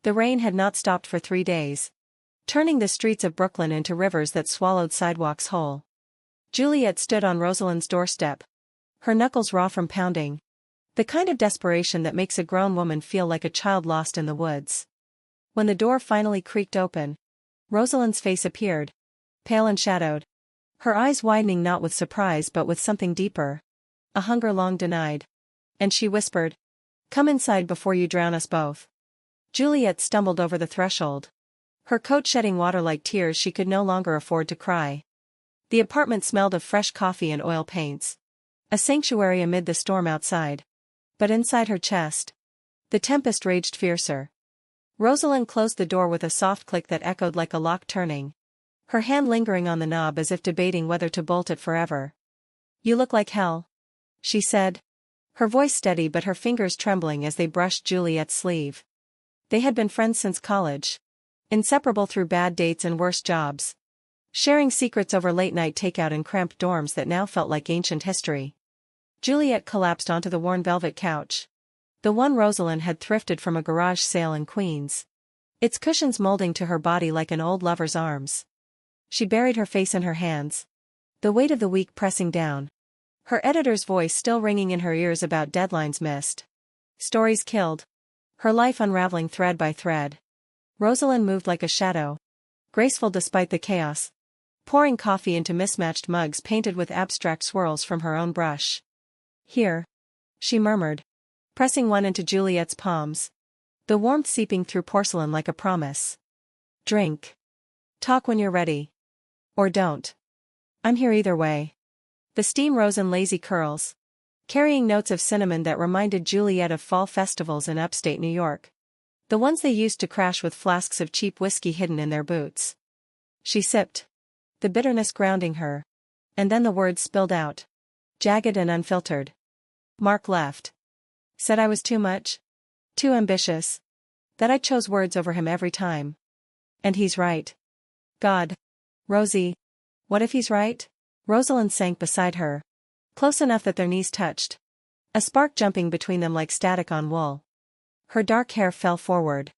The rain had not stopped for 3 days, turning the streets of Brooklyn into rivers that swallowed sidewalks whole. Juliet stood on Rosalind's doorstep, her knuckles raw from pounding. The kind of desperation that makes a grown woman feel like a child lost in the woods. When the door finally creaked open, Rosalind's face appeared, pale and shadowed. Her eyes widening not with surprise but with something deeper. A hunger long denied. And she whispered, "Come inside before you drown us both." Juliet stumbled over the threshold, her coat shedding water like tears she could no longer afford to cry. The apartment smelled of fresh coffee and oil paints. A sanctuary amid the storm outside. But inside her chest, the tempest raged fiercer. Rosalind closed the door with a soft click that echoed like a lock turning, her hand lingering on the knob as if debating whether to bolt it forever. "You look like hell," she said, her voice steady but her fingers trembling as they brushed Juliet's sleeve. They had been friends since college, inseparable through bad dates and worse jobs, sharing secrets over late-night takeout in cramped dorms that now felt like ancient history. Juliet collapsed onto the worn velvet couch, the one Rosalind had thrifted from a garage sale in Queens, its cushions molding to her body like an old lover's arms. She buried her face in her hands, the weight of the week pressing down, her editor's voice still ringing in her ears about deadlines missed, stories killed, her life unraveling thread by thread. Rosalind moved like a shadow, graceful despite the chaos, pouring coffee into mismatched mugs painted with abstract swirls from her own brush. "Here," she murmured, pressing one into Juliet's palms, the warmth seeping through porcelain like a promise. "Drink. Talk when you're ready. Or don't. I'm here either way." The steam rose in lazy curls, carrying notes of cinnamon that reminded Juliet of fall festivals in upstate New York, the ones they used to crash with flasks of cheap whiskey hidden in their boots. She sipped, the bitterness grounding her, and then the words spilled out, jagged and unfiltered. "Mark left. Said I was too much. Too ambitious. That I chose words over him every time. And he's right. God. Rosie. What if he's right?" Rosalind sank beside her, close enough that their knees touched, a spark jumping between them like static on wool. Her dark hair fell forward,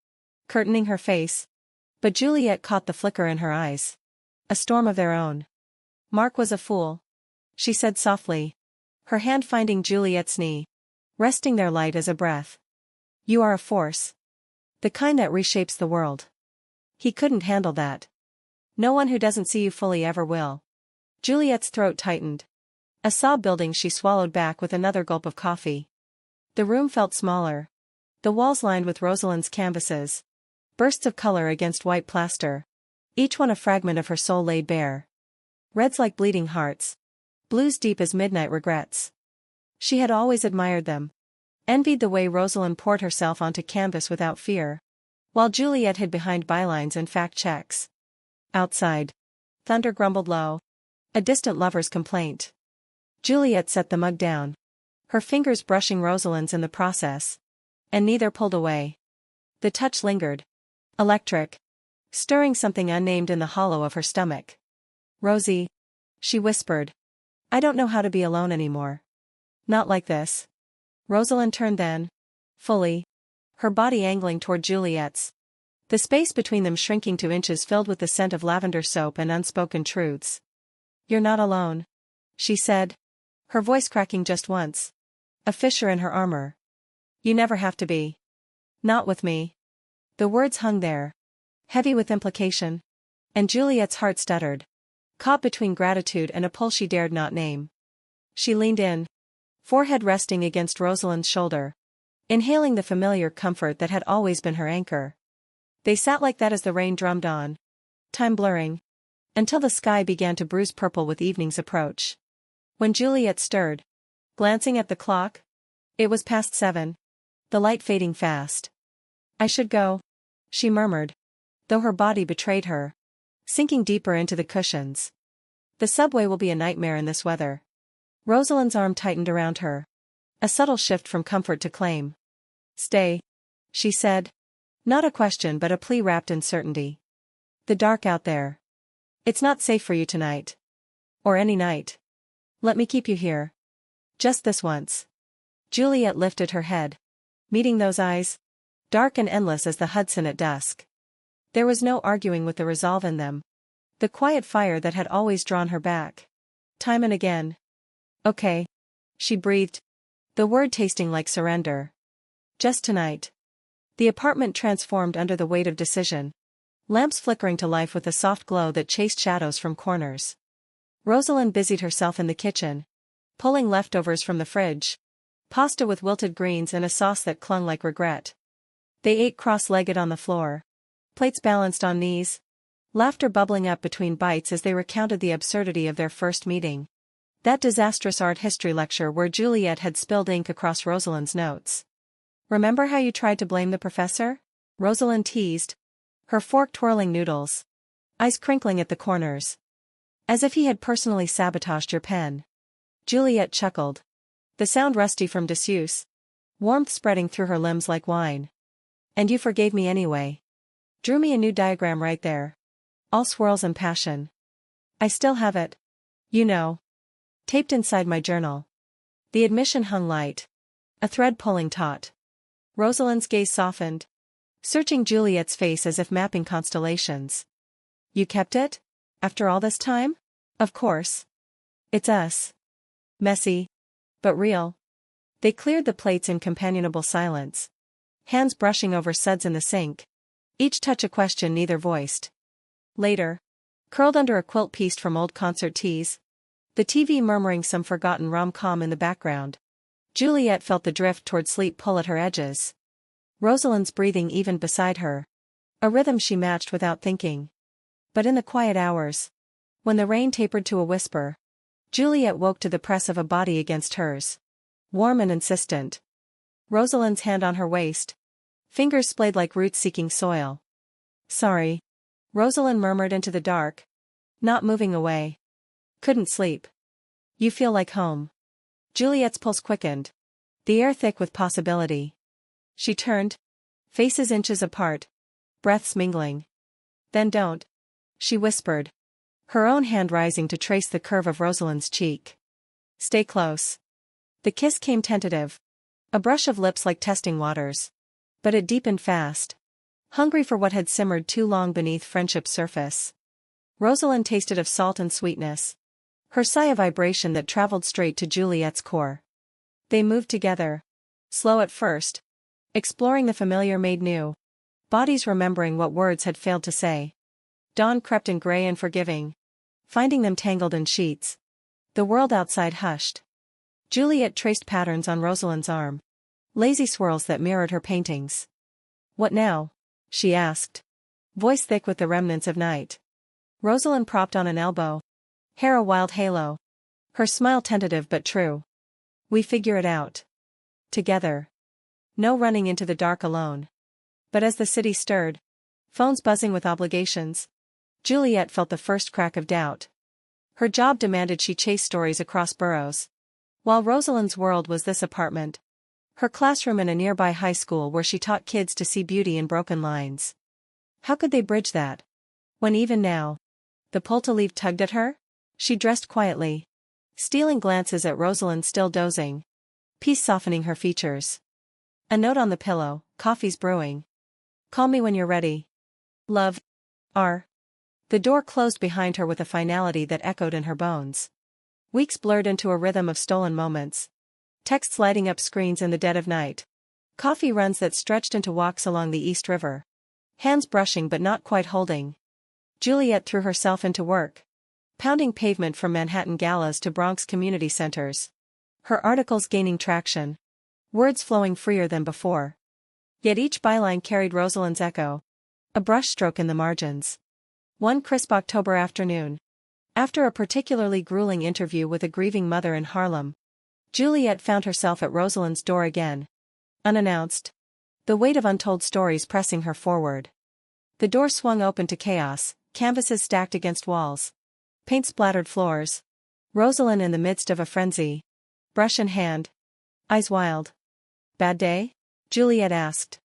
curtaining her face, but Juliet caught the flicker in her eyes. A storm of their own. "Mark was a fool," she said softly, her hand finding Juliet's knee, resting there light as a breath. "You are a force. The kind that reshapes the world. He couldn't handle that. No one who doesn't see you fully ever will." Juliet's throat tightened. A sob building, she swallowed back with another gulp of coffee. The room felt smaller, the walls lined with Rosalind's canvases, bursts of color against white plaster, each one a fragment of her soul laid bare. Reds like bleeding hearts, blues deep as midnight regrets. She had always admired them, envied the way Rosalind poured herself onto canvas without fear, while Juliet hid behind bylines and fact checks. Outside, thunder grumbled low, a distant lover's complaint. Juliet set the mug down, her fingers brushing Rosalind's in the process, and neither pulled away. The touch lingered, electric, stirring something unnamed in the hollow of her stomach. "Rosie," she whispered, "I don't know how to be alone anymore. Not like this." Rosalind turned then, fully, her body angling toward Juliet's, the space between them shrinking to inches filled with the scent of lavender soap and unspoken truths. "You're not alone," she said, her voice cracking just once. "A fissure in her armor. You never have to be. Not with me." The words hung there, heavy with implication, and Juliet's heart stuttered, caught between gratitude and a pull she dared not name. She leaned in, forehead resting against Rosalind's shoulder, inhaling the familiar comfort that had always been her anchor. They sat like that as the rain drummed on, time blurring, until the sky began to bruise purple with evening's approach. When Juliet stirred, glancing at the clock, it was past 7, the light fading fast. "I should go," she murmured, though her body betrayed her, sinking deeper into the cushions. "The subway will be a nightmare in this weather." Rosalind's arm tightened around her, a subtle shift from comfort to claim. "Stay," she said, not a question but a plea wrapped in certainty. "The dark out there. It's not safe for you tonight. Or any night. Let me keep you here. Just this once." Juliet lifted her head, meeting those eyes, dark and endless as the Hudson at dusk. There was no arguing with the resolve in them. The quiet fire that had always drawn her back. Time and again. Okay. She breathed. The word tasting like surrender. Just tonight. The apartment transformed under the weight of decision. Lamps flickering to life with a soft glow that chased shadows from corners. Rosalind busied herself in the kitchen, pulling leftovers from the fridge. Pasta with wilted greens and a sauce that clung like regret. They ate cross-legged on the floor. Plates balanced on knees. Laughter bubbling up between bites as they recounted the absurdity of their first meeting. That disastrous art history lecture where Juliet had spilled ink across Rosalind's notes. Remember how you tried to blame the professor? Rosalind teased. Her fork twirling noodles. Eyes crinkling at the corners. As if he had personally sabotaged your pen. Juliet chuckled. The sound rusty from disuse. Warmth spreading through her limbs like wine. And you forgave me anyway. Drew me a new diagram right there. All swirls and passion. I still have it. You know. Taped inside my journal. The admission hung light. A thread pulling taut. Rosalind's gaze softened. Searching Juliet's face as if mapping constellations. You kept it? After all this time? Of course. It's us. Messy. But real. They cleared the plates in companionable silence. Hands brushing over suds in the sink. Each touch a question neither voiced. Later. Curled under a quilt pieced from old concert tees. The TV murmuring some forgotten rom-com in the background. Juliet felt the drift toward sleep pull at her edges. Rosalind's breathing evened beside her. A rhythm she matched without thinking. But in the quiet hours. When the rain tapered to a whisper. Juliet woke to the press of a body against hers. Warm and insistent. Rosalind's hand on her waist. Fingers splayed like roots seeking soil. Sorry. Rosalind murmured into the dark. Not moving away. Couldn't sleep. You feel like home. Juliet's pulse quickened. The air thick with possibility. She turned. Faces inches apart. Breaths mingling. Then don't. She whispered. Her own hand rising to trace the curve of Rosalind's cheek. Stay close. The kiss came tentative. A brush of lips like testing waters. But it deepened fast. Hungry for what had simmered too long beneath friendship's surface. Rosalind tasted of salt and sweetness. Her sigh a vibration that traveled straight to Juliet's core. They moved together. Slow at first. Exploring the familiar made new. Bodies remembering what words had failed to say. Dawn crept in gray and forgiving. Finding them tangled in sheets. The world outside hushed. Juliet traced patterns on Rosalind's arm. Lazy swirls that mirrored her paintings. What now? She asked. Voice thick with the remnants of night. Rosalind propped on an elbow. Hair a wild halo. Her smile tentative but true. We figure it out. Together. No running into the dark alone. But as the city stirred, phones buzzing with obligations, Juliet felt the first crack of doubt. Her job demanded she chase stories across boroughs. While Rosalind's world was this apartment. Her classroom in a nearby high school where she taught kids to see beauty in broken lines. How could they bridge that? When even now, the pull to leave tugged at her? She dressed quietly. Stealing glances at Rosalind still dozing. Peace softening her features. A note on the pillow, coffee's brewing. Call me when you're ready. Love. R. The door closed behind her with a finality that echoed in her bones. Weeks blurred into a rhythm of stolen moments. Texts lighting up screens in the dead of night. Coffee runs that stretched into walks along the East River. Hands brushing but not quite holding. Juliet threw herself into work. Pounding pavement from Manhattan galas to Bronx community centers. Her articles gaining traction. Words flowing freer than before. Yet each byline carried Rosalind's echo. A brushstroke in the margins. One crisp October afternoon. After a particularly grueling interview with a grieving mother in Harlem, Juliet found herself at Rosalind's door again. Unannounced. The weight of untold stories pressing her forward. The door swung open to chaos, canvases stacked against walls. Paint splattered floors. Rosalind in the midst of a frenzy. Brush in hand. Eyes wild. Bad day? Juliet asked.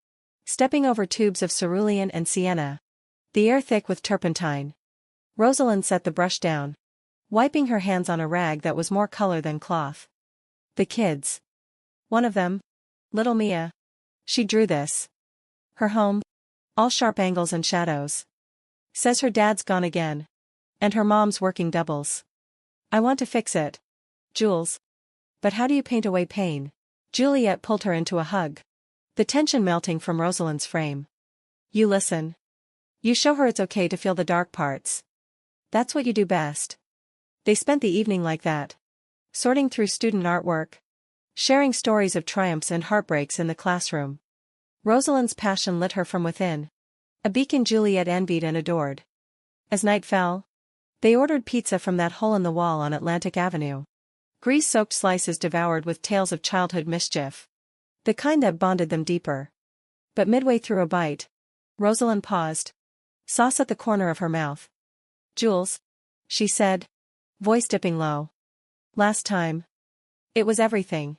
Stepping over tubes of cerulean and sienna. The air thick with turpentine. Rosalind set the brush down. Wiping her hands on a rag that was more color than cloth. The kids. One of them. Little Mia. She drew this. Her home? All sharp angles and shadows. Says her dad's gone again. And her mom's working doubles. I want to fix it. Jules. But how do you paint away pain? Juliet pulled her into a hug. The tension melting from Rosalind's frame. You listen. You show her it's okay to feel the dark parts. That's what you do best. They spent the evening like that. Sorting through student artwork. Sharing stories of triumphs and heartbreaks in the classroom. Rosalind's passion lit her from within. A beacon Juliet envied and adored. As night fell, they ordered pizza from that hole in the wall on Atlantic Avenue. Grease-soaked slices devoured with tales of childhood mischief. The kind that bonded them deeper. But midway through a bite, Rosalind paused. Sauce at the corner of her mouth. Jules, she said, voice dipping low. Last time. It was everything.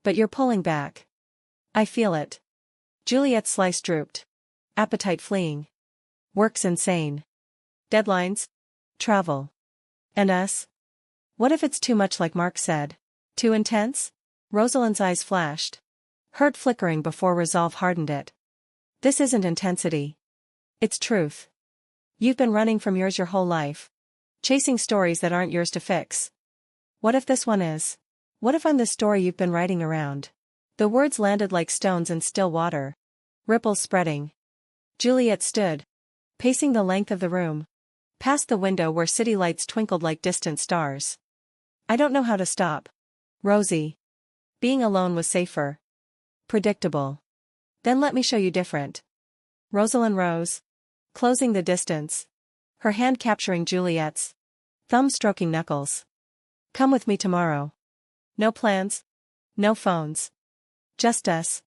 But you're pulling back. I feel it. Juliet's slice drooped. Appetite fleeing. Work's insane. Deadlines? Travel. And us? What if it's too much like Mark said? Too intense? Rosalind's eyes flashed. Hurt flickering before resolve hardened it. This isn't intensity. It's truth. You've been running from yours your whole life. Chasing stories that aren't yours to fix. What if this one is? What if I'm the story you've been writing around? The words landed like stones in still water. Ripples spreading. Juliet stood, pacing the length of the room. Past the window where city lights twinkled like distant stars. I don't know how to stop. Rosie. Being alone was safer. Predictable. Then let me show you different. Rosalind rose, closing the distance. Her hand capturing Juliet's. Thumb stroking knuckles. Come with me tomorrow. No plans. No phones. Just us.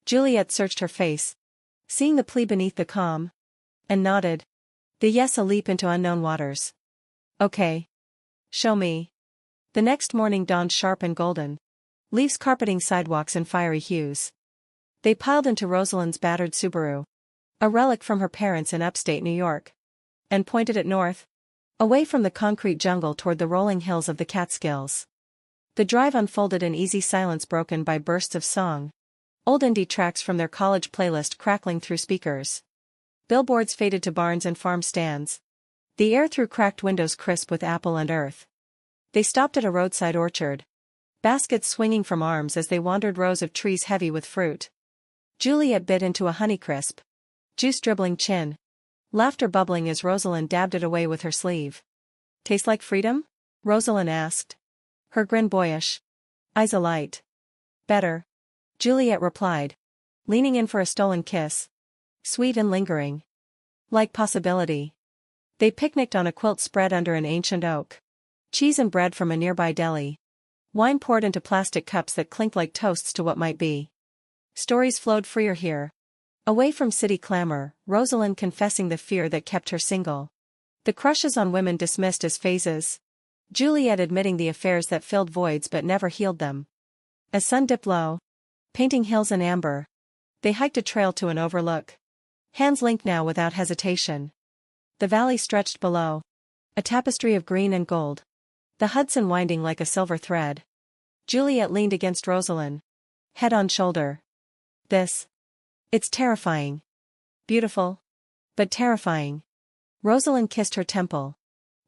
Juliet searched her face, seeing the plea beneath the calm, and nodded. The yes a leap into unknown waters. Okay. Show me. The next morning dawned sharp and golden. Leaves carpeting sidewalks in fiery hues. They piled into Rosalind's battered Subaru. A relic from her parents in upstate New York. And pointed it north. Away from the concrete jungle toward the rolling hills of the Catskills. The drive unfolded in easy silence broken by bursts of song. Old indie tracks from their college playlist crackling through speakers. Billboards faded to barns and farm stands. The air through cracked windows crisp with apple and earth. They stopped at a roadside orchard. Baskets swinging from arms as they wandered rows of trees heavy with fruit. Juliet bit into a Honeycrisp. Juice dribbling chin. Laughter bubbling as Rosalind dabbed it away with her sleeve. Taste like freedom? Rosalind asked. Her grin boyish. Eyes alight. Better. Juliet replied. Leaning in for a stolen kiss. Sweet and lingering. Like possibility. They picnicked on a quilt spread under an ancient oak. Cheese and bread from a nearby deli. Wine poured into plastic cups that clinked like toasts to what might be. Stories flowed freer here. Away from city clamor, Rosalind confessing the fear that kept her single. The crushes on women dismissed as phases. Juliet admitting the affairs that filled voids but never healed them. As sun dipped low, painting hills in amber, they hiked a trail to an overlook. Hands linked now without hesitation. The valley stretched below. A tapestry of green and gold. The Hudson winding like a silver thread. Juliet leaned against Rosalind. Head on shoulder. It's terrifying. Beautiful. But terrifying. Rosalind kissed her temple.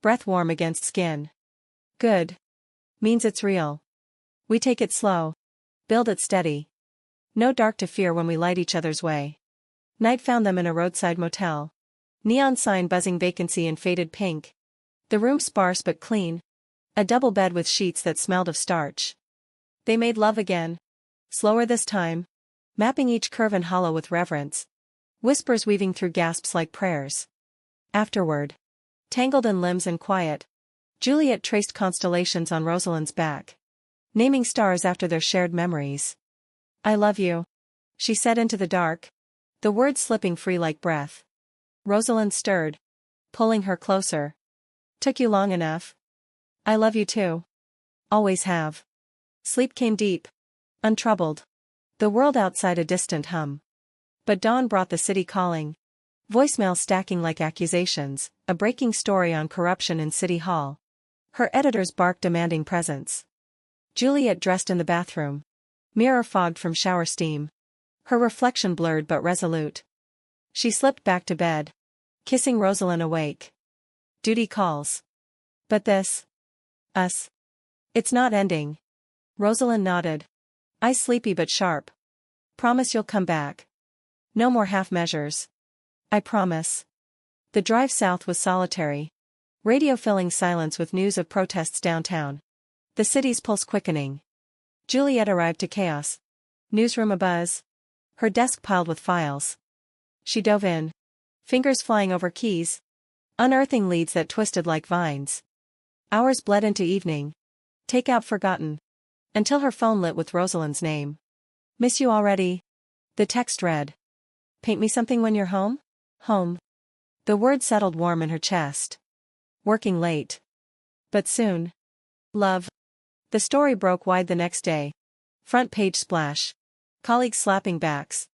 Breath warm against skin. Good. Means it's real. We take it slow. Build it steady. No dark to fear when we light each other's way. Night found them in a roadside motel. Neon sign buzzing vacancy in faded pink. The room sparse but clean. A double bed with sheets that smelled of starch. They made love again. Slower this time. Mapping each curve and hollow with reverence. Whispers weaving through gasps like prayers. Afterward. Tangled in limbs and quiet. Juliet traced constellations on Rosalind's back. Naming stars after their shared memories. I love you. She said into the dark. The words slipping free like breath. Rosalind stirred. Pulling her closer. Took you long enough. I love you too. Always have. Sleep came deep. Untroubled. The world outside a distant hum. But dawn brought the city calling. Voicemail stacking like accusations, a breaking story on corruption in City Hall. Her editors barked demanding presence. Juliet dressed in the bathroom. Mirror fogged from shower steam. Her reflection blurred but resolute. She slipped back to bed, kissing Rosalind awake. Duty calls. But this. Us. It's not ending. Rosalind nodded. Eyes sleepy but sharp. Promise you'll come back. No more half measures. I promise. The drive south was solitary. Radio filling silence with news of protests downtown. The city's pulse quickening. Juliet arrived to chaos. Newsroom abuzz. Her desk piled with files. She dove in. Fingers flying over keys. Unearthing leads that twisted like vines. Hours bled into evening. Takeout forgotten. Until her phone lit with Rosalind's name. Miss you already? The text read. Paint me something when you're home? Home. The word settled warm in her chest. Working late. But soon. Love. The story broke wide the next day. Front page splash. Colleagues slapping backs.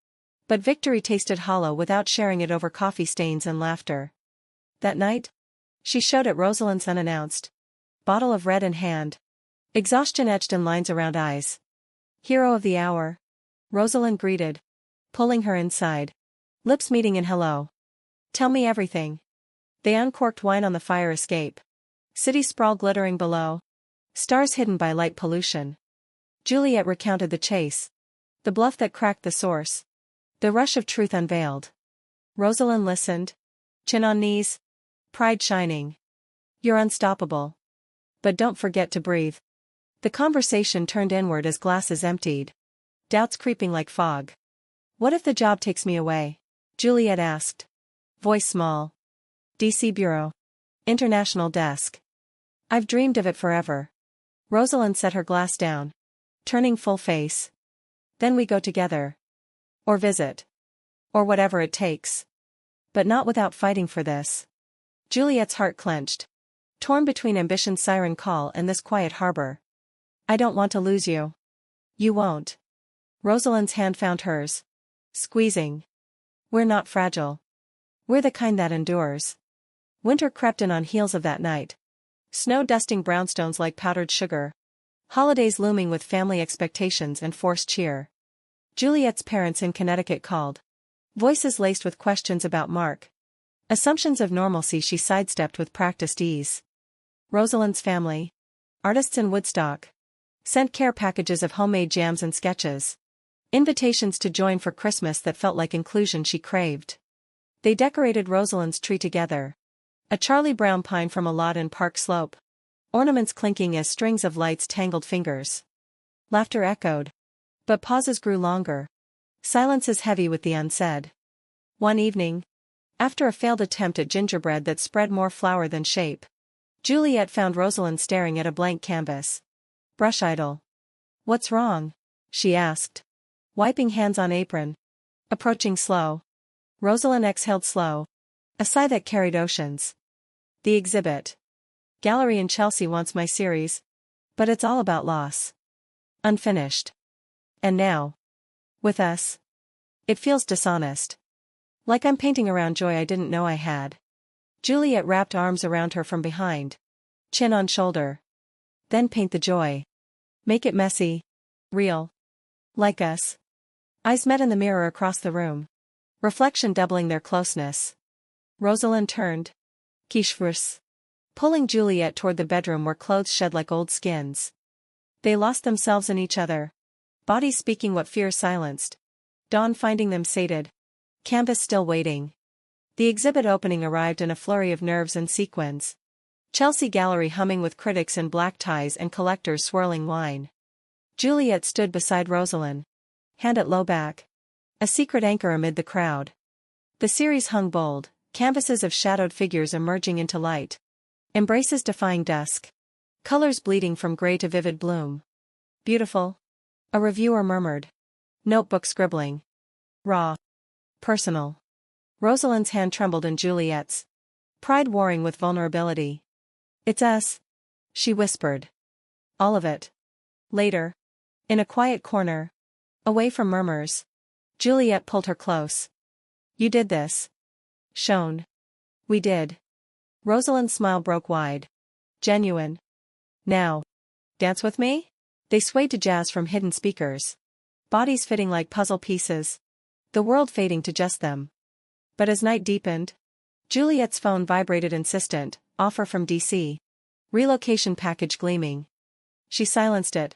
But victory tasted hollow without sharing it over coffee stains and laughter. That night? She showed it Rosalind's unannounced. Bottle of red in hand. Exhaustion etched in lines around eyes. Hero of the hour. Rosalind greeted. Pulling her inside. Lips meeting in hello. Tell me everything. They uncorked wine on the fire escape. City sprawl glittering below. Stars hidden by light pollution. Juliet recounted the chase. The bluff that cracked the source. The rush of truth unveiled. Rosalind listened. Chin on knees. Pride shining. You're unstoppable. But don't forget to breathe. The conversation turned inward as glasses emptied. Doubts creeping like fog. What if the job takes me away? Juliet asked. Voice small. DC Bureau. International desk. I've dreamed of it forever. Rosalind set her glass down. Turning full face. Then we go together. Or visit. Or whatever it takes. But not without fighting for this. Juliet's heart clenched. Torn between ambition's siren call and this quiet harbor. I don't want to lose you. You won't. Rosalind's hand found hers. Squeezing. We're not fragile. We're the kind that endures. Winter crept in on heels of that night. Snow dusting brownstones like powdered sugar. Holidays looming with family expectations and forced cheer. Juliet's parents in Connecticut called. Voices laced with questions about Mark. Assumptions of normalcy she sidestepped with practiced ease. Rosalind's family. Artists in Woodstock. Sent care packages of homemade jams and sketches. Invitations to join for Christmas that felt like inclusion she craved. They decorated Rosalind's tree together. A Charlie Brown pine from a lot in Park Slope. Ornaments clinking as strings of lights tangled fingers. Laughter echoed. But pauses grew longer. Silences heavy with the unsaid. One evening, after a failed attempt at gingerbread that spread more flour than shape, Juliet found Rosalind staring at a blank canvas. Brush idle. What's wrong? She asked. Wiping hands on apron. Approaching slow. Rosalind exhaled slow. A sigh that carried oceans. The exhibit. Gallery in Chelsea wants my series. But it's all about loss. Unfinished. And now. With us. It feels dishonest. Like I'm painting around joy I didn't know I had. Juliet wrapped arms around her from behind. Chin on shoulder. Then paint the joy. Make it messy. Real. Like us. Eyes met in the mirror across the room. Reflection doubling their closeness. Rosalind turned. Quiche. Pulling Juliet toward the bedroom where clothes shed like old skins. They lost themselves in each other. Bodies speaking what fear silenced. Dawn finding them sated. Canvas still waiting. The exhibit opening arrived in a flurry of nerves and sequins. Chelsea Gallery humming with critics in black ties and collectors swirling wine. Juliet stood beside Rosalind. Hand at low back. A secret anchor amid the crowd. The series hung bold, canvases of shadowed figures emerging into light. Embraces defying dusk. Colors bleeding from gray to vivid bloom. Beautiful. A reviewer murmured. Notebook scribbling. Raw. Personal. Rosalind's hand trembled in Juliet's. Pride warring with vulnerability. It's us. She whispered. All of it. Later. In a quiet corner. Away from murmurs. Juliet pulled her close. You did this. Shown. We did. Rosalind's smile broke wide. Genuine. Now. Dance with me? They swayed to jazz from hidden speakers. Bodies fitting like puzzle pieces. The world fading to just them. But as night deepened, Juliet's phone vibrated insistent, offer from DC. Relocation package gleaming. She silenced it.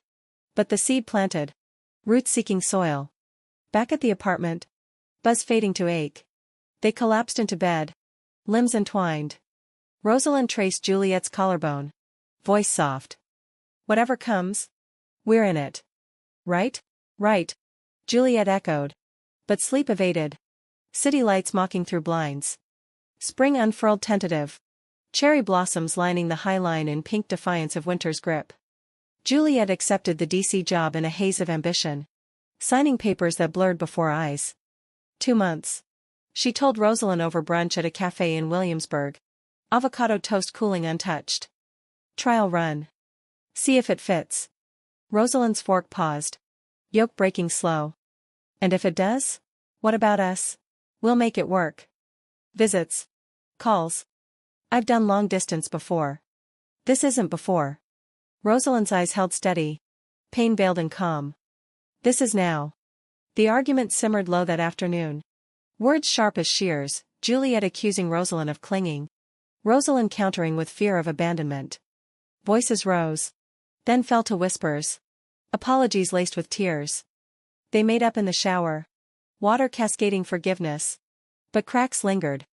But the seed planted. Roots seeking soil. Back at the apartment. Buzz fading to ache. They collapsed into bed. Limbs entwined. Rosalind traced Juliet's collarbone. Voice soft. Whatever comes. We're in it. Right? Right. Juliet echoed. But sleep evaded. City lights mocking through blinds. Spring unfurled tentative. Cherry blossoms lining the high line in pink defiance of winter's grip. Juliet accepted the DC job in a haze of ambition. Signing papers that blurred before eyes. 2 months. She told Rosalind over brunch at a cafe in Williamsburg. Avocado toast cooling untouched. Trial run. See if it fits. Rosalind's fork paused. Yolk breaking slow. And if it does? What about us? We'll make it work. Visits. Calls. I've done long distance before. This isn't before. Rosalind's eyes held steady. Pain veiled and calm. This is now. The argument simmered low that afternoon. Words sharp as shears, Juliet accusing Rosalind of clinging. Rosalind countering with fear of abandonment. Voices rose. Then fell to whispers. Apologies laced with tears. They made up in the shower. Water cascading forgiveness. But cracks lingered.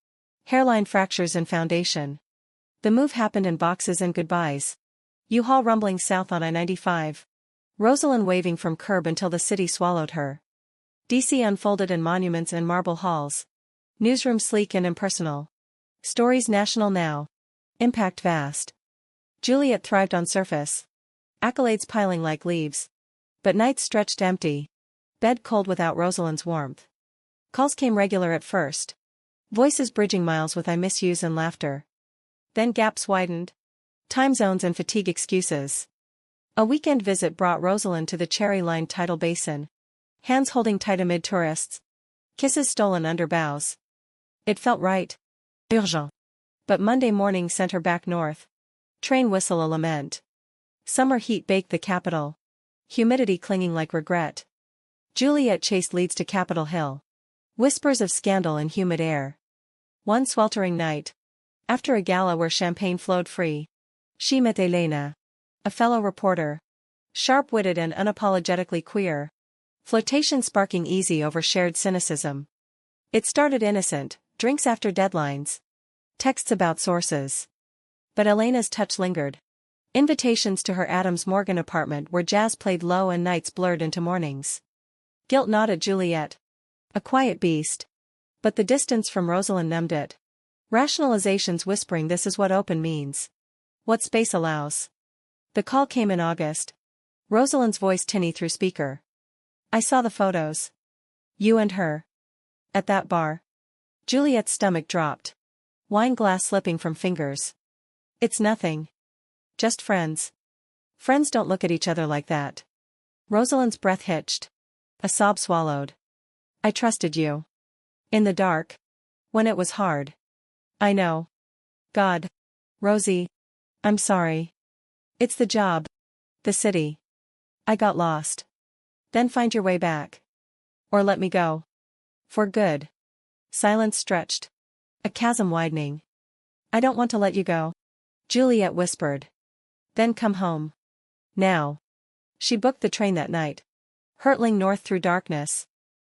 Hairline fractures and foundation. The move happened in boxes and goodbyes. U-Haul rumbling south on I-95. Rosalind waving from curb until the city swallowed her. DC unfolded in monuments and marble halls. Newsroom sleek and impersonal. Stories national now. Impact vast. Juliet thrived on surface. Accolades piling like leaves. But nights stretched empty. Bed cold without Rosalind's warmth. Calls came regular at first. Voices bridging miles with I miss yous and laughter. Then gaps widened. Time zones and fatigue excuses. A weekend visit brought Rosalind to the cherry-lined tidal basin. Hands holding tight amid tourists. Kisses stolen under bows. It felt right. Urgent. But Monday morning sent her back north. Train whistle a lament. Summer heat baked the capital. Humidity clinging like regret. Juliet chased leads to Capitol Hill. Whispers of scandal in humid air. One sweltering night. After a gala where champagne flowed free. She met Elena. A fellow reporter. Sharp-witted and unapologetically queer. Flirtation sparking easy over shared cynicism. It started innocent, drinks after deadlines. Texts about sources. But Elena's touch lingered. Invitations to her Adams Morgan apartment where jazz played low and nights blurred into mornings. Guilt gnawed at Juliet. A quiet beast. But the distance from Rosalind numbed it. Rationalizations whispering this is what open means. What space allows. The call came in August. Rosalind's voice tinny through speaker. I saw the photos. You and her. At that bar. Juliet's stomach dropped. Wine glass slipping from fingers. It's nothing. Just friends. Friends don't look at each other like that. Rosalind's breath hitched. A sob swallowed. I trusted you. In the dark. When it was hard. I know. God. Rosie. I'm sorry. It's the job. The city. I got lost. Then find your way back. Or let me go. For good. Silence stretched. A chasm widening. I don't want to let you go. Juliet whispered. Then come home. Now. She booked the train that night. Hurtling north through darkness.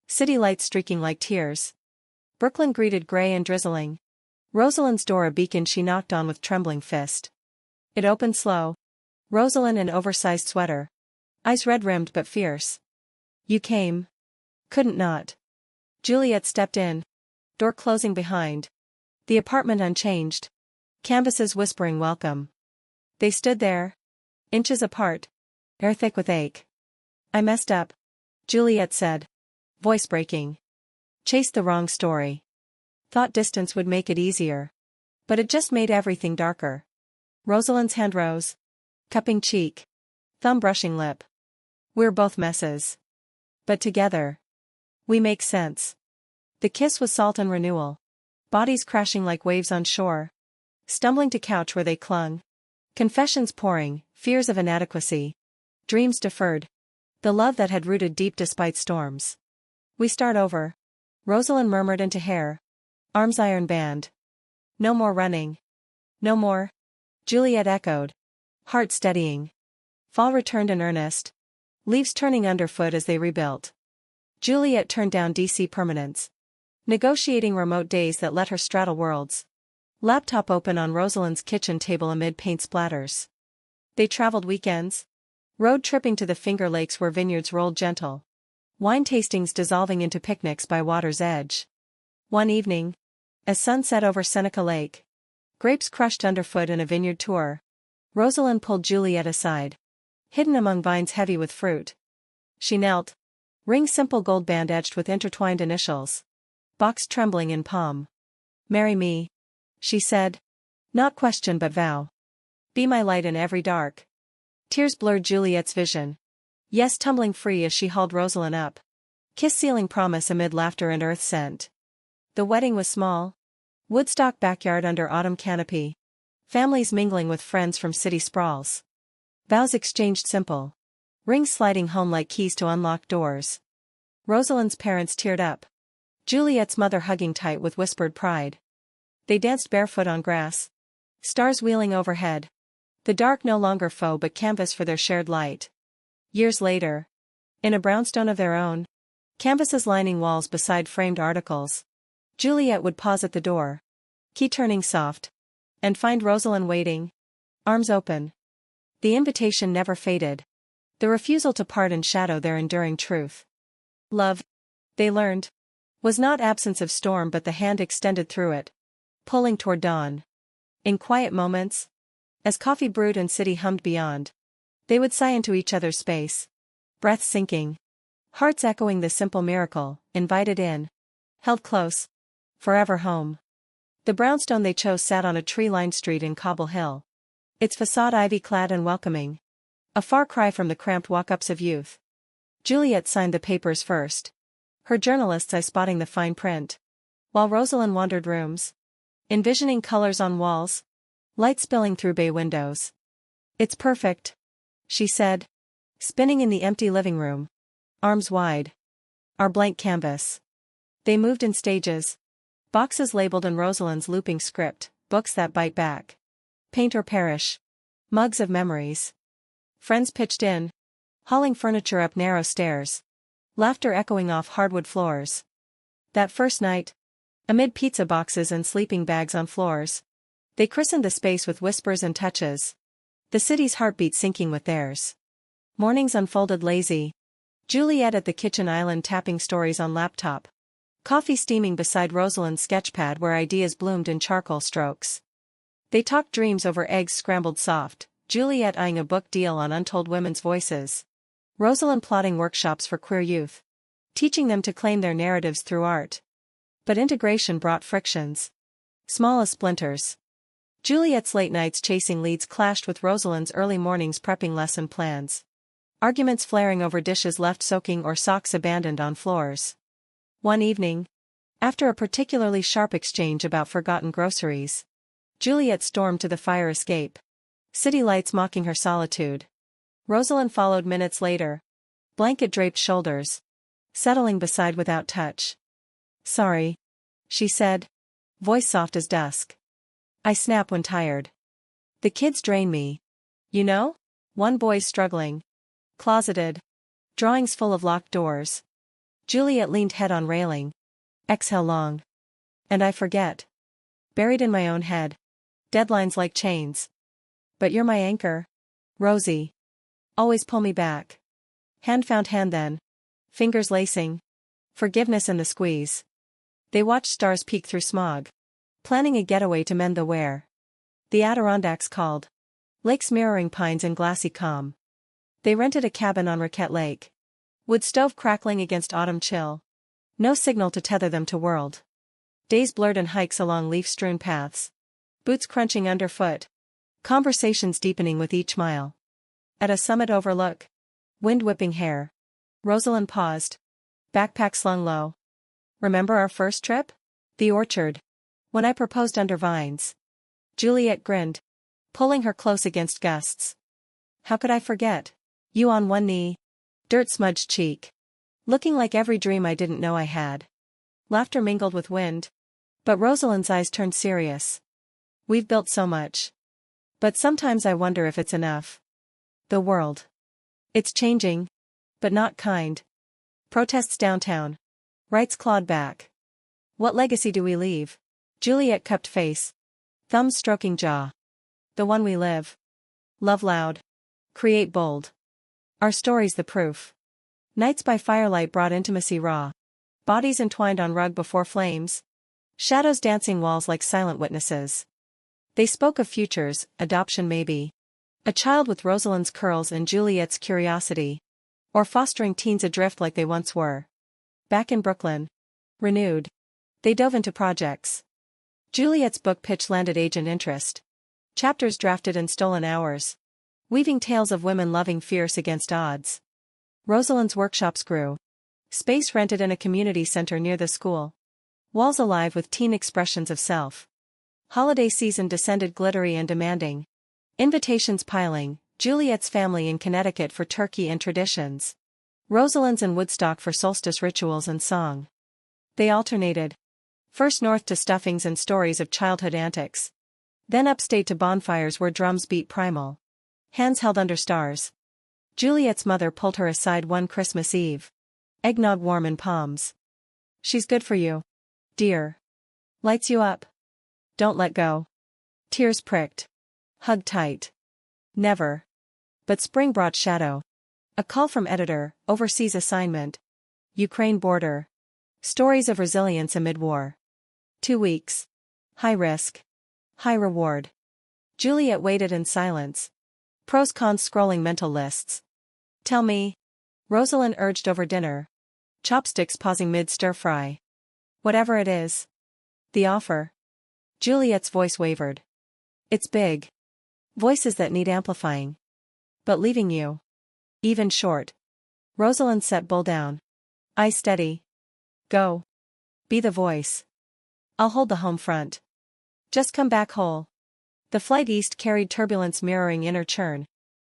City lights streaking like tears. Brooklyn greeted gray and drizzling. Rosalind's door a beacon she knocked on with trembling fist. It opened slow. Rosalind in oversized sweater. Eyes red-rimmed but fierce. You came. Couldn't not. Juliet stepped in. Door closing behind. The apartment unchanged. Canvases whispering welcome. They stood there. Inches apart. Air thick with ache. I messed up. Juliet said. Voice breaking. Chased the wrong story. Thought distance would make it easier. But it just made everything darker. Rosalind's hand rose. Cupping cheek. Thumb brushing lip. We're both messes. But together. We make sense. The kiss was salt and renewal. Bodies crashing like waves on shore. Stumbling to couch where they clung. Confessions pouring, fears of inadequacy. Dreams deferred. The love that had rooted deep despite storms. We start over. Rosalind murmured into hair. Arms iron band. No more running. No more. Juliet echoed. Heart steadying. Fall returned in earnest. Leaves turning underfoot as they rebuilt. Juliet turned down DC permanence. Negotiating remote days that let her straddle worlds. Laptop open on Rosalind's kitchen table amid paint splatters. They traveled weekends. Road tripping to the Finger Lakes where vineyards rolled gentle. Wine tastings dissolving into picnics by water's edge. One evening, as sun set over Seneca Lake, grapes crushed underfoot in a vineyard tour, Rosalind pulled Juliet aside. Hidden among vines heavy with fruit. She knelt. Ring simple gold band edged with intertwined initials. Box trembling in palm. Marry me, she said. Not question but vow. Be my light in every dark. Tears blurred Juliet's vision. Yes, tumbling free as she hauled Rosalind up. Kiss sealing promise amid laughter and earth scent. The wedding was small. Woodstock backyard under autumn canopy. Families mingling with friends from city sprawls. Vows exchanged simple. Rings sliding home like keys to unlocked doors. Rosalind's parents teared up. Juliet's mother hugging tight with whispered pride. They danced barefoot on grass. Stars wheeling overhead. The dark no longer foe but canvas for their shared light. Years later. In a brownstone of their own. Canvases lining walls beside framed articles. Juliet would pause at the door. Key turning soft. And find Rosalind waiting. Arms open. The invitation never faded. The refusal to part and shadow their enduring truth. Love, they learned, was not absence of storm but the hand extended through it, pulling toward dawn. In quiet moments, as coffee brewed and city hummed beyond, they would sigh into each other's space, breaths sinking, hearts echoing the simple miracle, invited in, held close, forever home. The brownstone they chose sat on a tree-lined street in Cobble Hill, its facade ivy-clad and welcoming, a far cry from the cramped walk-ups of youth. Juliet signed the papers first, her journalist's eye spotting the fine print, while Rosalind wandered rooms, envisioning colors on walls, light spilling through bay windows. It's perfect, she said, spinning in the empty living room, arms wide. Our blank canvas. They moved in stages. Boxes labeled in Rosalind's looping script, books that bite back. Paint or perish. Mugs of memories. Friends pitched in, hauling furniture up narrow stairs. Laughter echoing off hardwood floors. That first night, amid pizza boxes and sleeping bags on floors, they christened the space with whispers and touches. The city's heartbeat syncing with theirs. Mornings unfolded lazy. Juliet at the kitchen island tapping stories on laptop. Coffee steaming beside Rosalind's sketchpad where ideas bloomed in charcoal strokes. They talked dreams over eggs scrambled soft, Juliet eyeing a book deal on untold women's voices. Rosalind plotting workshops for queer youth. Teaching them to claim their narratives through art. But integration brought frictions. Small as splinters. Juliet's late nights chasing leads clashed with Rosalind's early mornings prepping lesson plans. Arguments flaring over dishes left soaking or socks abandoned on floors. One evening, after a particularly sharp exchange about forgotten groceries, Juliet stormed to the fire escape. City lights mocking her solitude. Rosalind followed minutes later. Blanket-draped shoulders. Settling beside without touch. Sorry, she said. Voice soft as dusk. I snap when tired. The kids drain me. You know? One boy's struggling. Closeted. Drawings full of locked doors. Juliet leaned head on railing. Exhale long. And I forget. Buried in my own head. Deadlines like chains. But you're my anchor. Rosie. Always pull me back. Hand found hand then. Fingers lacing. Forgiveness in the squeeze. They watched stars peek through smog. Planning a getaway to mend the wear. The Adirondacks called. Lakes mirroring pines in glassy calm. They rented a cabin on Roquette Lake. Wood stove crackling against autumn chill. No signal to tether them to world. Days blurred in hikes along leaf-strewn paths. Boots crunching underfoot. Conversations deepening with each mile. At a summit overlook. Wind whipping hair. Rosalind paused. Backpack slung low. Remember our first trip? The orchard. When I proposed under vines. Juliet grinned. Pulling her close against gusts. How could I forget? You on one knee. Dirt-smudged cheek. Looking like every dream I didn't know I had. Laughter mingled with wind. But Rosalind's eyes turned serious. We've built so much. But sometimes I wonder if it's enough. The world. It's changing. But not kind. Protests downtown. Rights clawed back. What legacy do we leave? Juliet cupped face. Thumbs stroking jaw. The one we live. Love loud. Create bold. Our story's the proof. Nights by firelight brought intimacy raw. Bodies entwined on rug before flames. Shadows dancing walls like silent witnesses. They spoke of futures, adoption maybe. A child with Rosalind's curls and Juliet's curiosity. Or fostering teens adrift like they once were. Back in Brooklyn. Renewed. They dove into projects. Juliet's book pitch landed agent interest. Chapters drafted in stolen hours. Weaving tales of women loving fierce against odds. Rosalind's workshops grew. Space rented in a community center near the school. Walls alive with teen expressions of self. Holiday season descended glittery and demanding. Invitations piling, Juliet's family in Connecticut for turkey and traditions. Rosalind's in Woodstock for solstice rituals and song. They alternated. First north to stuffings and stories of childhood antics. Then upstate to bonfires where drums beat primal. Hands held under stars. Juliet's mother pulled her aside one Christmas Eve. Eggnog warm in palms. She's good for you. Dear. Lights you up. Don't let go. Tears pricked. Hug tight. Never. But spring brought shadow. A call from editor, overseas assignment. Ukraine border. Stories of resilience amid war. 2 weeks. High risk. High reward. Juliet waited in silence. Pros cons scrolling mental lists. Tell me. Rosalind urged over dinner. Chopsticks pausing mid-stir fry. Whatever it is. The offer. Juliet's voice wavered. It's big. Voices that need amplifying. But leaving you. Even short. Rosalind set bull down. Eyes steady. Go. Be the voice. I'll hold the home front. Just come back whole. The flight east carried turbulence mirroring inner churn.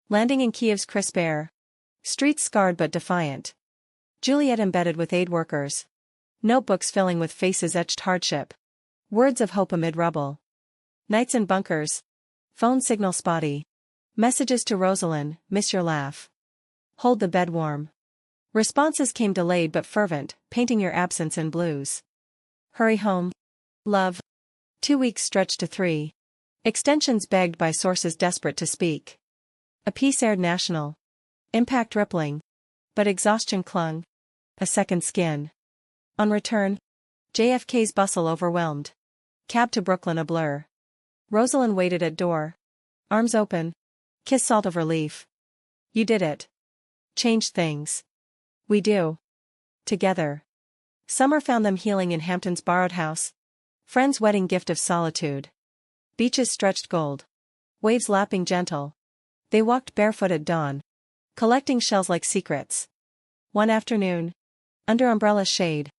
Landing in Kiev's crisp air. Streets scarred but defiant. Juliet embedded with aid workers. Notebooks filling with faces etched hardship. Words of hope amid rubble. Nights in bunkers. Phone signal spotty. Messages to Rosalind, miss your laugh. Hold the bed warm. Responses came delayed but fervent, painting your absence in blues. Hurry home. Love. 2 weeks stretched to 3. Extensions begged by sources desperate to speak. A piece aired national. Impact rippling. But exhaustion clung. A second skin. On return. JFK's bustle overwhelmed. Cab to Brooklyn a blur. Rosalind waited at door. Arms open. Kiss salt of relief. You did it. Changed things. We do. Together. Summer found them healing in Hampton's borrowed house. Friend's wedding gift of solitude. Beaches stretched gold. Waves lapping gentle. They walked barefoot at dawn. Collecting shells like secrets. One afternoon. Under umbrella's shade.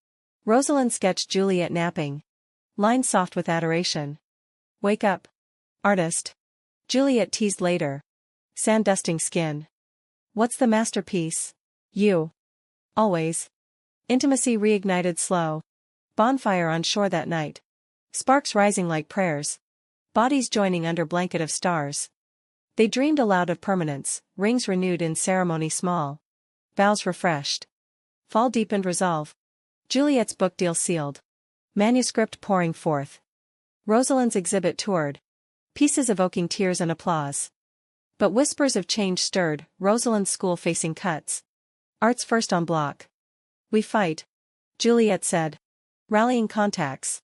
Rosalind sketched Juliet napping. Lines soft with adoration. Wake up. Artist. Juliet teased later. Sand dusting skin. What's the masterpiece? You. Always. Intimacy reignited slow. Bonfire on shore that night. Sparks rising like prayers. Bodies joining under blanket of stars. They dreamed aloud of permanence, rings renewed in ceremony small. Vows refreshed. Fall deepened resolve. Juliet's book deal sealed. Manuscript pouring forth. Rosalind's exhibit toured. Pieces evoking tears and applause. But whispers of change stirred, Rosalind's school facing cuts. Art's first on block. We fight. Juliet said. Rallying contacts.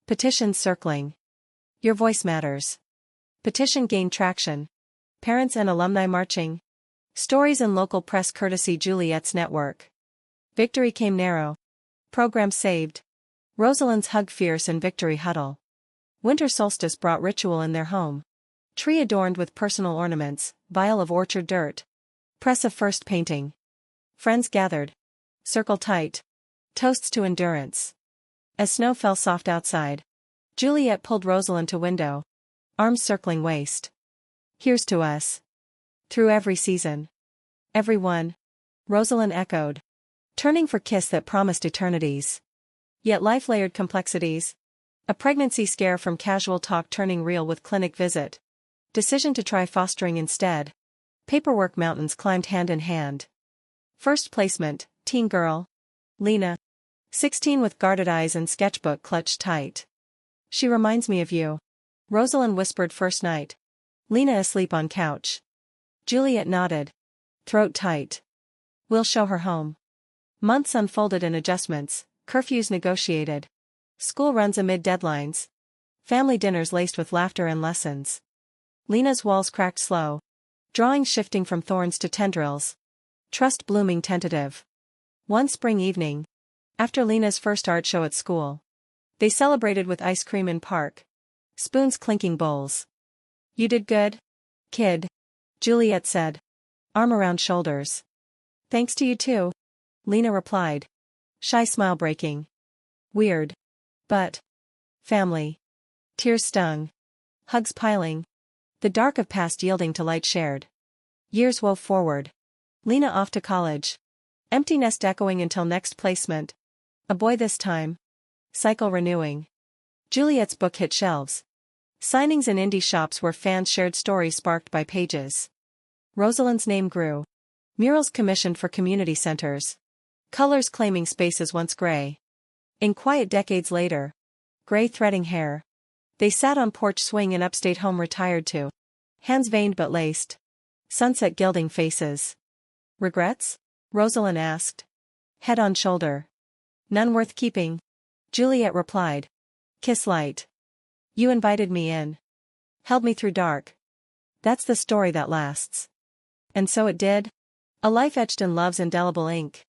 Petitions circling. Your voice matters. Petition gained traction. Parents and alumni marching. Stories in local press courtesy Juliet's network. Victory came narrow. Program saved. Rosalind's hug fierce in victory huddle. Winter solstice brought ritual in their home. Tree adorned with personal ornaments, vial of orchard dirt. Press of first painting. Friends gathered. Circle tight. Toasts to endurance. As snow fell soft outside. Juliet pulled Rosalind to window. Arms circling waist. Here's to us. Through every season. Everyone. Rosalind echoed. Turning for kiss that promised eternities. Yet life layered complexities. A pregnancy scare from casual talk turning real with clinic visit. Decision to try fostering instead. Paperwork mountains climbed hand in hand. First placement, teen girl. Lena. 16 with guarded eyes and sketchbook clutched tight. She reminds me of you. Rosalind whispered first night. Lena asleep on couch. Juliet nodded. Throat tight. We'll show her home. Months unfolded in adjustments, curfews negotiated. School runs amid deadlines. Family dinners laced with laughter and lessons. Lena's walls cracked slow. Drawings shifting from thorns to tendrils. Trust blooming tentative. One spring evening. After Lena's first art show at school. They celebrated with ice cream in park. Spoons clinking bowls. You did good, kid, Juliet said. Arm around shoulders. Thanks to you too, Lena replied. Shy smile breaking. Weird. But. Family. Tears stung. Hugs piling. The dark of past yielding to light shared. Years wove forward. Lena off to college. Empty nest echoing until next placement. A boy this time. Cycle renewing. Juliet's book hit shelves. Signings in indie shops where fans shared stories sparked by pages. Rosalind's name grew. Murals commissioned for community centers. Colors claiming spaces once gray. In quiet decades later. Gray threading hair. They sat on porch swing in upstate home retired to. Hands veined but laced. Sunset gilding faces. Regrets? Rosalind asked. Head on shoulder. None worth keeping. Juliet replied. Kiss light. You invited me in. Held me through dark. That's the story that lasts. And so it did. A life etched in love's indelible ink.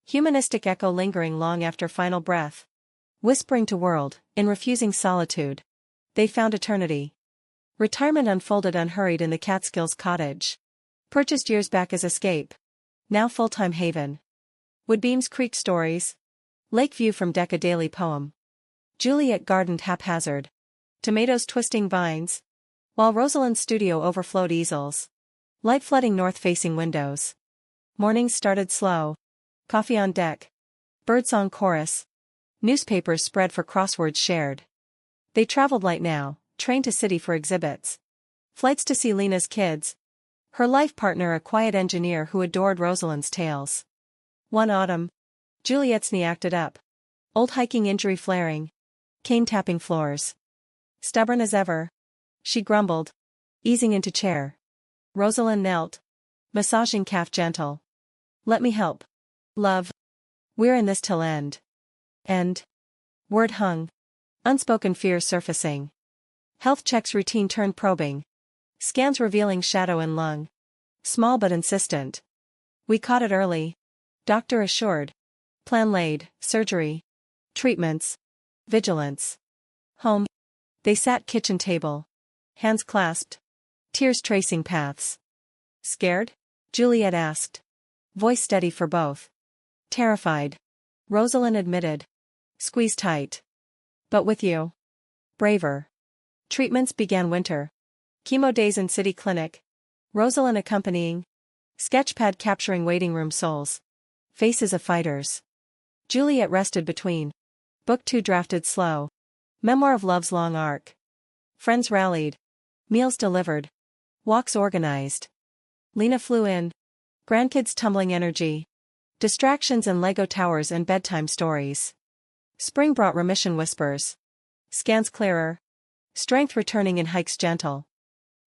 Humanistic echo lingering long after final breath. Whispering to world, in refusing solitude. They found eternity. Retirement unfolded unhurried in the Catskills cottage. Purchased years back as escape. Now full-time haven. Woodbeams Creek stories. Lakeview from Decca daily poem. Juliet gardened haphazard. Tomatoes twisting vines. While Rosalind's studio overflowed easels. Light flooding north-facing windows. Mornings started slow. Coffee on deck. Birdsong chorus. Newspapers spread for crosswords shared. They traveled light now, train to city for exhibits. Flights to see Lena's kids. Her life partner a quiet engineer who adored Rosalind's tales. One autumn. Juliet's knee acted up. Old hiking injury flaring. Cane tapping floors. Stubborn as ever. She grumbled. Easing into chair. Rosalind knelt. Massaging calf gentle. Let me help. Love. We're in this till end. End. Word hung. Unspoken fears surfacing. Health checks routine turned probing. Scans revealing shadow in lung. Small but insistent. We caught it early. Doctor assured. Plan laid, surgery. Treatments. Vigilance. Home. They sat kitchen table. Hands clasped. Tears tracing paths. Scared? Juliet asked. Voice steady for both. Terrified. Rosalind admitted. Squeeze tight. But with you. Braver. Treatments began winter. Chemo days in city clinic. Rosalind accompanying. Sketchpad capturing waiting room souls. Faces of fighters. Juliet rested between. Book 2 drafted slow. Memoir of love's long arc. Friends rallied. Meals delivered. Walks organized. Lena flew in. Grandkids tumbling energy. Distractions and Lego towers and bedtime stories. Spring brought remission whispers. Scans clearer. Strength returning in hikes gentle.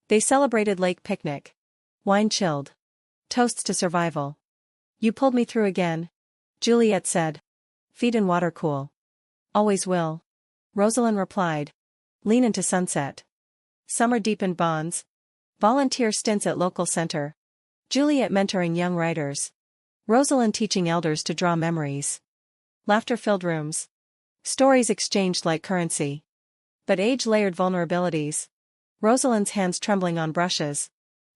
They celebrated lake picnic. Wine chilled. Toasts to survival. You pulled me through again. Juliet said. Feet in water cool. Always will. Rosalind replied. Lean into sunset. Summer deepened bonds. Volunteer stints at local center. Juliet mentoring young writers. Rosalind teaching elders to draw memories. Laughter-filled rooms. Stories exchanged like currency. But age layered vulnerabilities. Rosalind's hands trembling on brushes.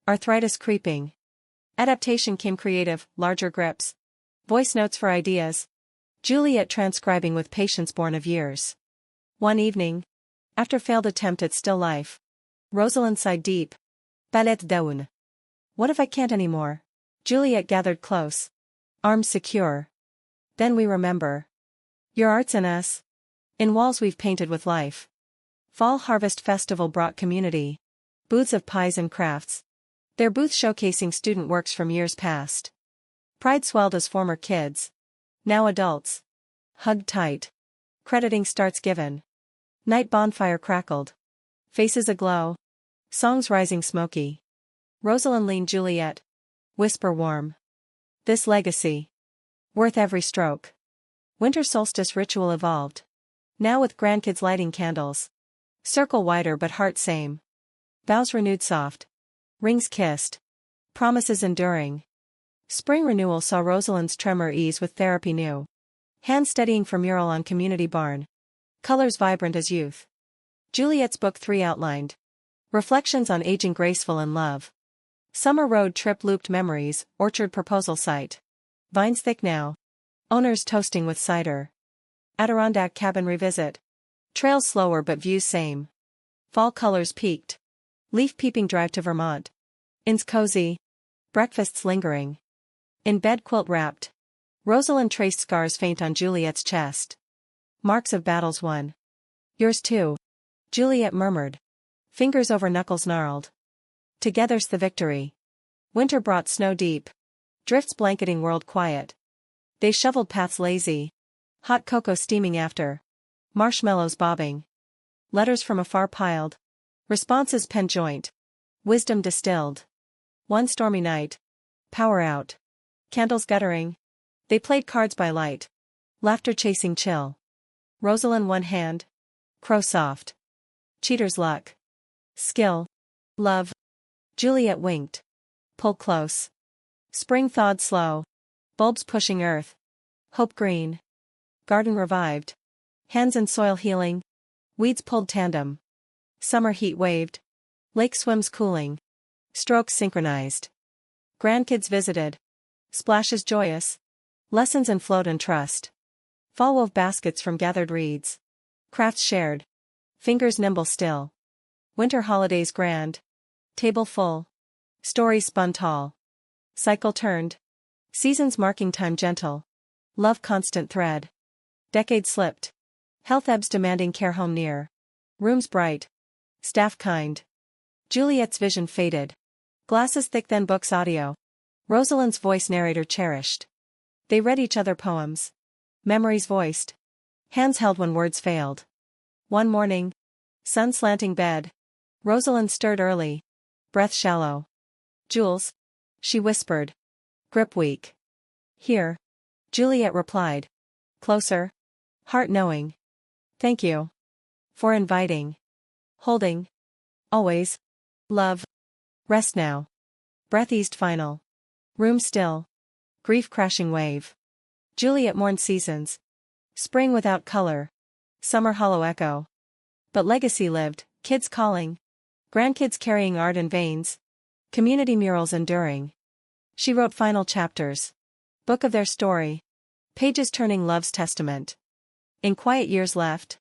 Arthritis creeping. Adaptation came creative, larger grips. Voice notes for ideas. Juliet transcribing with patience born of years. One evening. After failed attempt at still life. Rosalind sighed deep. Palette down. What if I can't anymore? Juliet gathered close. Arms secure. Then we remember. Your art's in us. In walls we've painted with life. Fall Harvest Festival brought community. Booths of pies and crafts. Their booth showcasing student works from years past. Pride swelled as former kids. Now adults. Hugged tight. Crediting starts given. Night bonfire crackled. Faces aglow. Songs rising smoky. Rosalind leaned Juliet. Whisper warm. This legacy. Worth every stroke. Winter solstice ritual evolved. Now with grandkids lighting candles. Circle wider but heart same. Vows renewed soft. Rings kissed. Promises enduring. Spring renewal saw Rosalind's tremor ease with therapy new. Hand steadying for mural on community barn. Colors vibrant as youth. Juliet's book 3 outlined. Reflections on aging graceful and love. Summer road trip looped memories, orchard proposal site. Vines thick now. Owners toasting with cider. Adirondack cabin revisit. Trails slower but views same. Fall colors peaked. Leaf peeping drive to Vermont. Inns cozy. Breakfasts lingering. In bed quilt wrapped. Rosalind traced scars faint on Juliet's chest. Marks of battles won. Yours too. Juliet murmured. Fingers over knuckles gnarled. Together's the victory. Winter brought snow deep. Drifts blanketing world quiet. They shoveled paths lazy. Hot cocoa steaming after. Marshmallows bobbing. Letters from afar piled. Responses pen joint. Wisdom distilled. One stormy night. Power out. Candles guttering. They played cards by light. Laughter chasing chill. Rosalind one hand. Crow soft. Cheater's luck. Skill. Love. Juliet winked. Pull close. Spring thawed slow. Bulbs pushing earth. Hope green. Garden revived. Hands in soil healing. Weeds pulled tandem. Summer heat waved. Lake swims cooling. Strokes synchronized. Grandkids visited. Splashes joyous. Lessons in float and trust. Fall wove baskets from gathered reeds. Crafts shared. Fingers nimble still. Winter holidays grand. Table full. Stories spun tall. Cycle turned. Seasons marking time gentle. Love constant thread. Decades slipped. Health ebbs demanding care home near. Rooms bright. Staff kind. Juliet's vision faded. Glasses thick then books audio. Rosalind's voice narrator cherished. They read each other poems. Memories voiced. Hands held when words failed. One morning. Sun slanting bed. Rosalind stirred early. Breath shallow. Jules. She whispered. Grip weak. Here. Juliet replied. Closer. Heart knowing. Thank you. For inviting. Holding. Always. Love. Rest now. Breath eased final. Room still. Grief crashing wave. Juliet mourned seasons. Spring without color. Summer hollow echo. But legacy lived, kids calling. Grandkids carrying art in veins. Community murals enduring. She wrote final chapters. Book of their story. Pages turning love's testament. In quiet years left.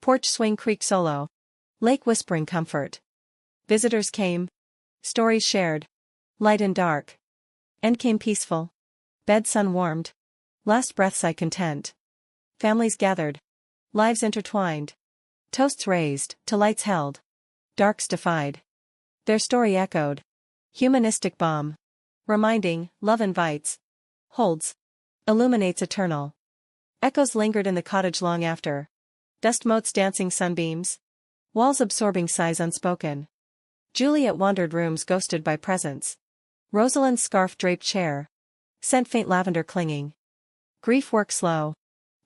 Porch swing creak solo. Lake whispering comfort. Visitors came. Stories shared. Light and dark. End came peaceful. Bed sun warmed. Last breath sigh content. Families gathered. Lives intertwined. Toasts raised, to lights held. Darks defied. Their story echoed. Humanistic balm. Reminding, love invites. Holds. Illuminates eternal. Echoes lingered in the cottage long after. Dust motes dancing sunbeams. Walls absorbing sighs unspoken. Juliet wandered rooms ghosted by presence. Rosalind's scarf draped chair. Scent faint lavender clinging. Grief work slow.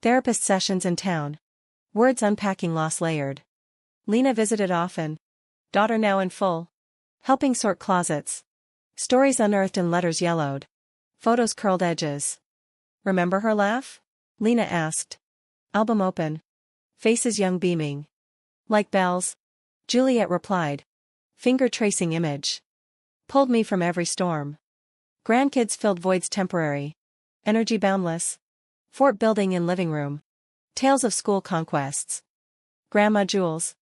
Therapist sessions in town. Words unpacking loss layered. Lena visited often. Daughter now in full. Helping sort closets. Stories unearthed and letters yellowed. Photos curled edges. Remember her laugh? Lena asked. Album open. Faces young beaming. Like bells. Juliet replied. Finger tracing image. Pulled me from every storm. Grandkids filled voids temporary. Energy boundless. Fort building in living room. Tales of school conquests. Grandma Jules.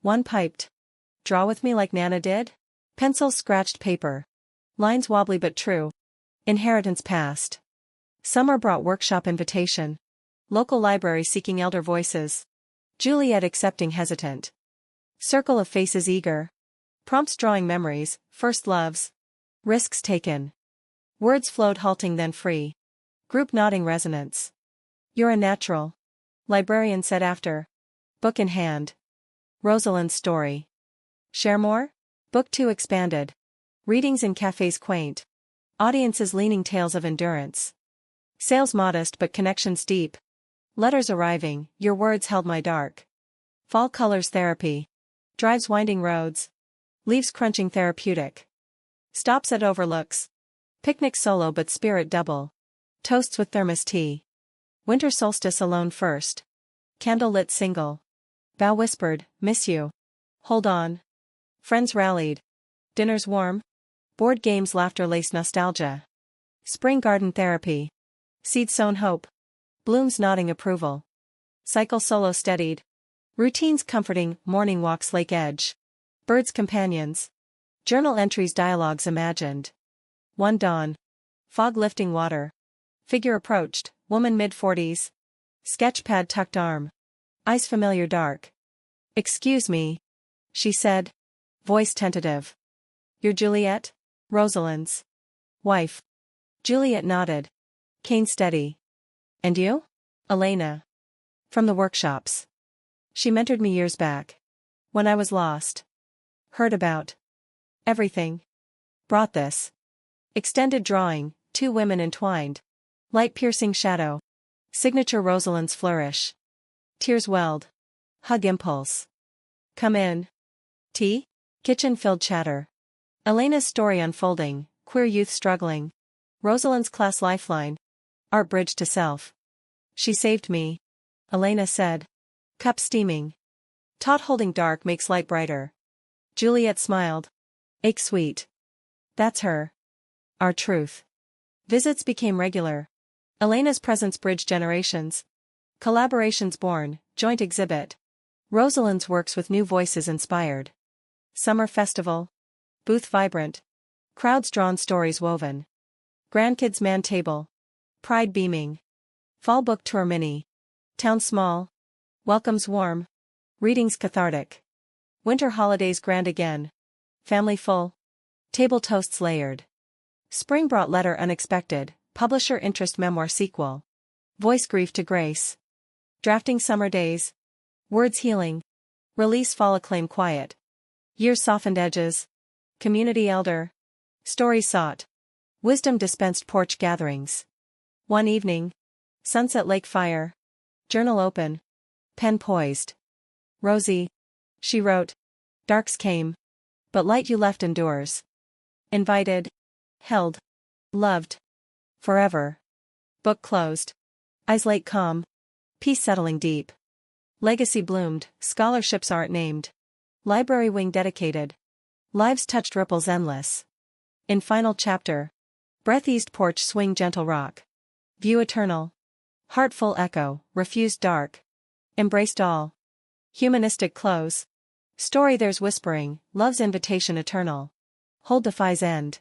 One piped. Draw with me like Nana did? Pencils scratched paper. Lines wobbly but true. Inheritance passed. Summer brought workshop invitation. Local library seeking elder voices. Juliet accepting hesitant. Circle of faces eager. Prompts drawing memories, first loves. Risks taken. Words flowed halting then free. Group nodding resonance. You're a natural. Librarian said after. Book in hand. Rosalind's story. Share more? Book 2 expanded. Readings in cafes quaint. Audiences leaning tales of endurance. Sales modest but connections deep. Letters arriving, your words held my dark. Fall colors therapy. Drives winding roads. Leaves crunching therapeutic. Stops at overlooks. Picnic solo but spirit double. Toasts with thermos tea. Winter solstice alone first. Candle-lit single. Bough whispered, miss you. Hold on. Friends rallied. Dinners warm. Board games laughter lace nostalgia. Spring garden therapy. Seed sown hope. Blooms nodding approval. Cycle solo steadied. Routines comforting, morning walks lake edge. Birds companions. Journal entries dialogues imagined. One dawn. Fog lifting water. Figure approached, woman mid-40s. Sketchpad tucked arm. Eyes familiar dark. Excuse me. She said. Voice tentative. You're Juliet? Rosalind's wife. Juliet nodded. Cane steady. And you? Elena. From the workshops. She mentored me years back. When I was lost. Heard about everything. Brought this. Extended drawing, two women entwined. Light-piercing shadow. Signature Rosalind's flourish. Tears welled. Hug impulse. Come in. Tea? Kitchen-filled chatter. Elena's story unfolding, queer youth struggling. Rosalind's class lifeline. Art bridge to self. She saved me. Elena said. Cup steaming. Taut holding dark makes light brighter. Juliet smiled. Ache sweet. That's her. Our truth. Visits became regular. Elena's presence bridged generations. Collaborations born, joint exhibit. Rosalind's works with new voices inspired. Summer festival. Booth vibrant. Crowds drawn stories woven. Grandkids man table. Pride beaming. Fall book tour mini. Town small. Welcomes warm. Readings cathartic. Winter holidays grand again. Family full. Table toasts layered. Spring brought letter unexpected, publisher interest memoir sequel. Voice grief to grace. Drafting summer days. Words healing. Release fall acclaim quiet. Years softened edges. Community elder. Story sought. Wisdom dispensed porch gatherings. One evening. Sunset lake fire. Journal open. Pen poised. Rosie. She wrote. Darks came. But light you left endures. Invited. Held. Loved. Forever. Book closed. Eyes late calm. Peace settling deep. Legacy bloomed, scholarships aren't named. Library wing dedicated. Lives touched ripples endless. In final chapter. Breath eased porch swing gentle rock. View eternal. Heartful echo, refused dark. Embraced all. Humanistic close. Story there's whispering, love's invitation eternal. Hold defies end.